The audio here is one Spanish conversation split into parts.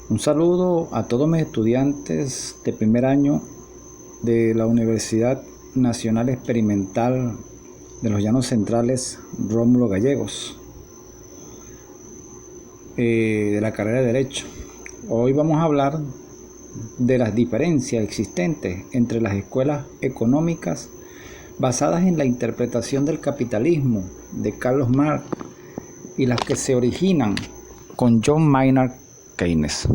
Un saludo a todos mis estudiantes de primer año de la Universidad Nacional Experimental de los Llanos Centrales Rómulo Gallegos, de la carrera de Derecho. Hoy vamos a hablar de las diferencias existentes entre las escuelas económicas basadas en la interpretación del capitalismo de Carlos Marx y las que se originan con John Maynard Keynes.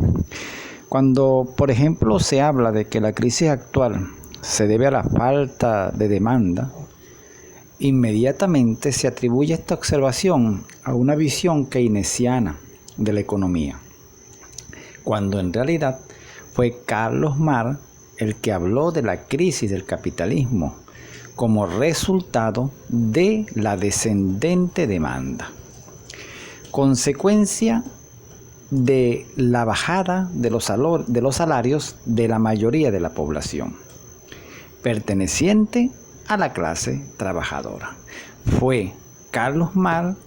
Cuando, por ejemplo, se habla de que la crisis actual se debe a la falta de demanda, inmediatamente se atribuye esta observación a una visión keynesiana de la economía, cuando en realidad fue Carlos Marx el que habló de la crisis del capitalismo como resultado de la descendente demanda, consecuencia de la bajada de los salarios de la mayoría de la población perteneciente a la clase trabajadora. Fue Carlos Marx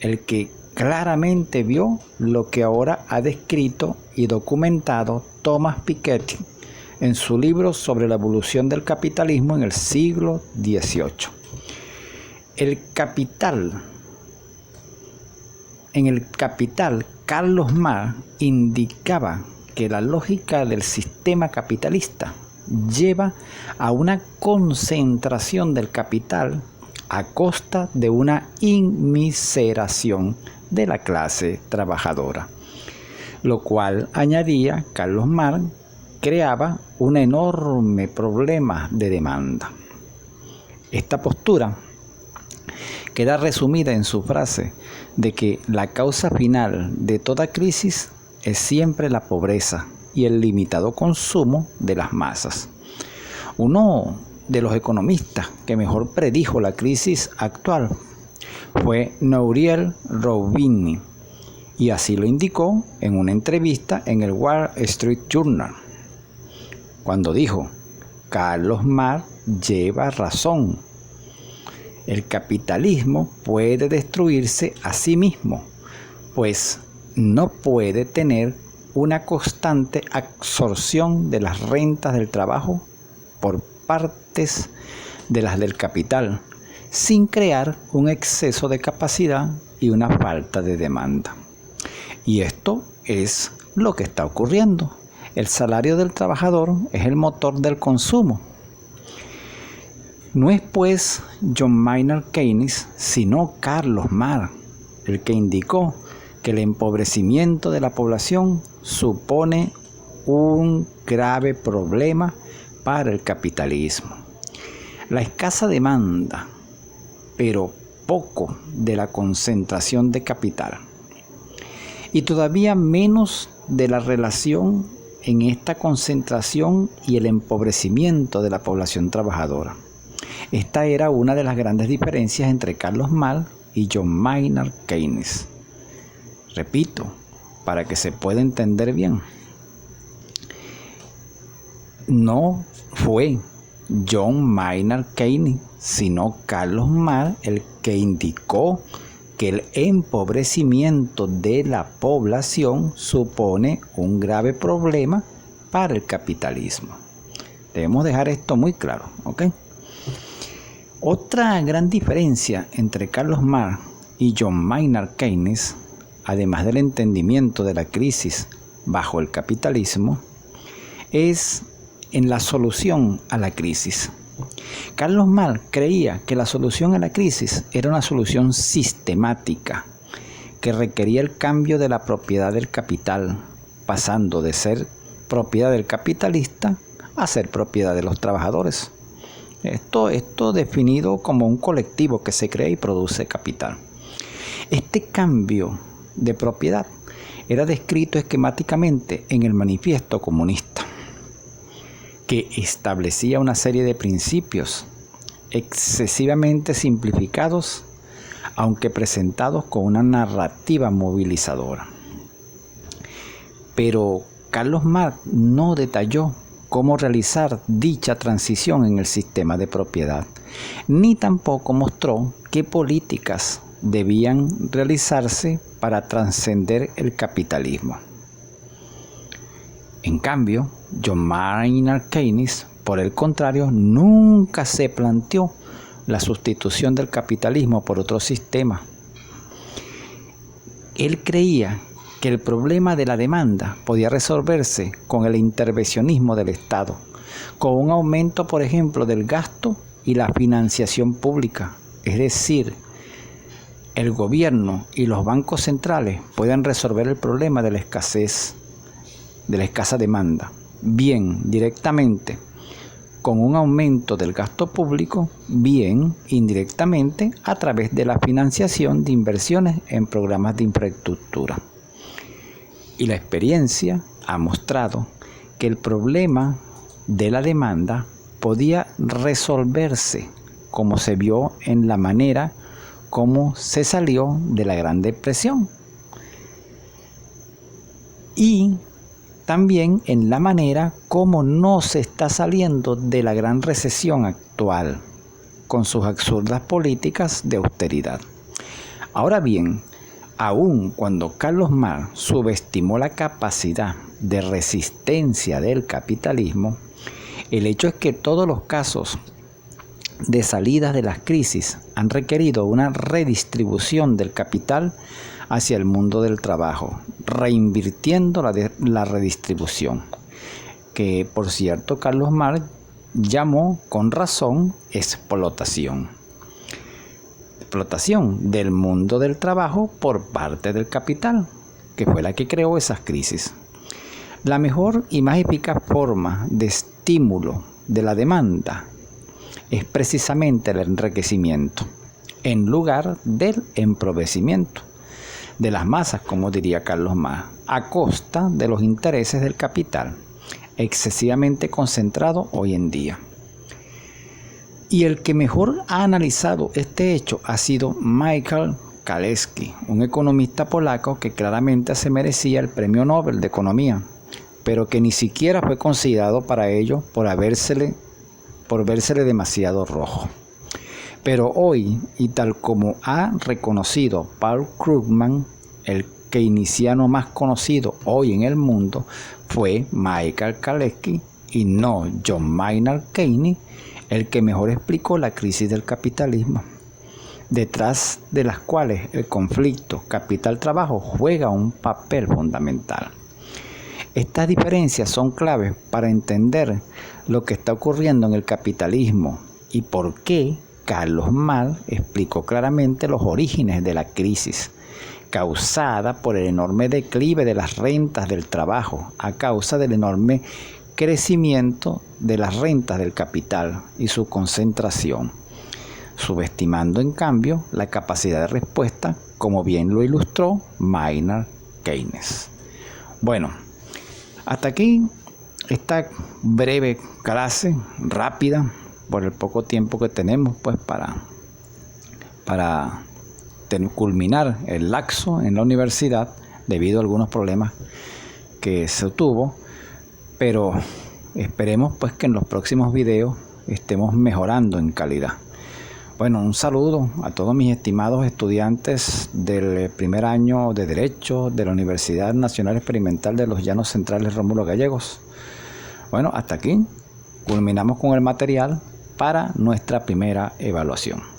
el que claramente vio lo que ahora ha descrito y documentado Thomas Piketty en su libro sobre la evolución del capitalismo en el siglo XVIII. En el Capital, Carlos Marx indicaba que la lógica del sistema capitalista lleva a una concentración del capital a costa de una inmiseración de la clase trabajadora, lo cual, añadía Carlos Marx, creaba un enorme problema de demanda. Esta postura queda resumida en su frase de que la causa final de toda crisis es siempre la pobreza y el limitado consumo de las masas. Uno de los economistas que mejor predijo la crisis actual fue Nouriel Roubini, y así lo indicó en una entrevista en el Wall Street Journal, cuando dijo: Carlos Marx lleva razón. El capitalismo puede destruirse a sí mismo, pues no puede tener una constante absorción de las rentas del trabajo por partes de las del capital, sin crear un exceso de capacidad y una falta de demanda. Y esto es lo que está ocurriendo. El salario del trabajador es el motor del consumo. No es pues John Maynard Keynes, sino Carlos Marx, el que indicó que el empobrecimiento de la población supone un grave problema para el capitalismo. La escasa demanda, pero poco de la concentración de capital, y todavía menos de la relación en esta concentración y el empobrecimiento de la población trabajadora. Esta era una de las grandes diferencias entre Carlos Marx y John Maynard Keynes. Repito, para que se pueda entender bien. No fue John Maynard Keynes, sino Carlos Marx el que indicó que el empobrecimiento de la población supone un grave problema para el capitalismo. Debemos dejar esto muy claro, ¿ok? Otra gran diferencia entre Carlos Marx y John Maynard Keynes, además del entendimiento de la crisis bajo el capitalismo, es en la solución a la crisis. Carlos Marx creía que la solución a la crisis era una solución sistemática que requería el cambio de la propiedad del capital, pasando de ser propiedad del capitalista a ser propiedad de los trabajadores. Esto definido como un colectivo que se crea y produce capital. Este cambio de propiedad era descrito esquemáticamente en el Manifiesto Comunista, que establecía una serie de principios excesivamente simplificados, aunque presentados con una narrativa movilizadora. Pero Carlos Marx no detalló cómo realizar dicha transición en el sistema de propiedad, ni tampoco mostró qué políticas debían realizarse para trascender el capitalismo. En cambio, John Maynard Keynes, por el contrario, nunca se planteó la sustitución del capitalismo por otro sistema. Él creía que el problema de la demanda podía resolverse con el intervencionismo del Estado, con un aumento, por ejemplo, del gasto y la financiación pública. Es decir, el gobierno y los bancos centrales pueden resolver el problema de la escasez, de la escasa demanda, bien directamente con un aumento del gasto público, bien indirectamente a través de la financiación de inversiones en programas de infraestructura. Y la experiencia ha mostrado que el problema de la demanda podía resolverse, como se vio en la manera como se salió de la Gran Depresión. Y también en la manera como no se está saliendo de la gran recesión actual, con sus absurdas políticas de austeridad. Ahora bien, aun cuando Carlos Marx subestimó la capacidad de resistencia del capitalismo, el hecho es que todos los casos de salidas de las crisis han requerido una redistribución del capital hacia el mundo del trabajo, reinvirtiendo la redistribución, que por cierto Carlos Marx llamó con razón explotación del mundo del trabajo por parte del capital, que fue la que creó esas crisis. La mejor y más eficaz forma de estímulo de la demanda es precisamente el enriquecimiento, en lugar del empobrecimiento de las masas, como diría Carlos Marx, a costa de los intereses del capital, excesivamente concentrado hoy en día. Y el que mejor ha analizado este hecho ha sido Michał Kalecki, un economista polaco que claramente se merecía el Premio Nobel de Economía, pero que ni siquiera fue considerado para ello por vérsele demasiado rojo. Pero hoy, y tal como ha reconocido Paul Krugman, el keynesiano más conocido hoy en el mundo fue Michał Kalecki y no John Maynard Keynes, el que mejor explicó la crisis del capitalismo, detrás de las cuales el conflicto capital-trabajo juega un papel fundamental. Estas diferencias son claves para entender lo que está ocurriendo en el capitalismo y por qué Carlos Marx explicó claramente los orígenes de la crisis, causada por el enorme declive de las rentas del trabajo a causa del enorme crecimiento de las rentas del capital y su concentración, subestimando en cambio la capacidad de respuesta, como bien lo ilustró Maynard Keynes. Bueno, hasta aquí esta breve clase rápida por el poco tiempo que tenemos pues para culminar el laxo en la universidad debido a algunos problemas que se tuvo, pero esperemos pues que en los próximos videos estemos mejorando en calidad. Bueno, un saludo a todos mis estimados estudiantes del primer año de Derecho de la Universidad Nacional Experimental de los Llanos Centrales Rómulo Gallegos. Bueno, hasta aquí culminamos con el material para nuestra primera evaluación.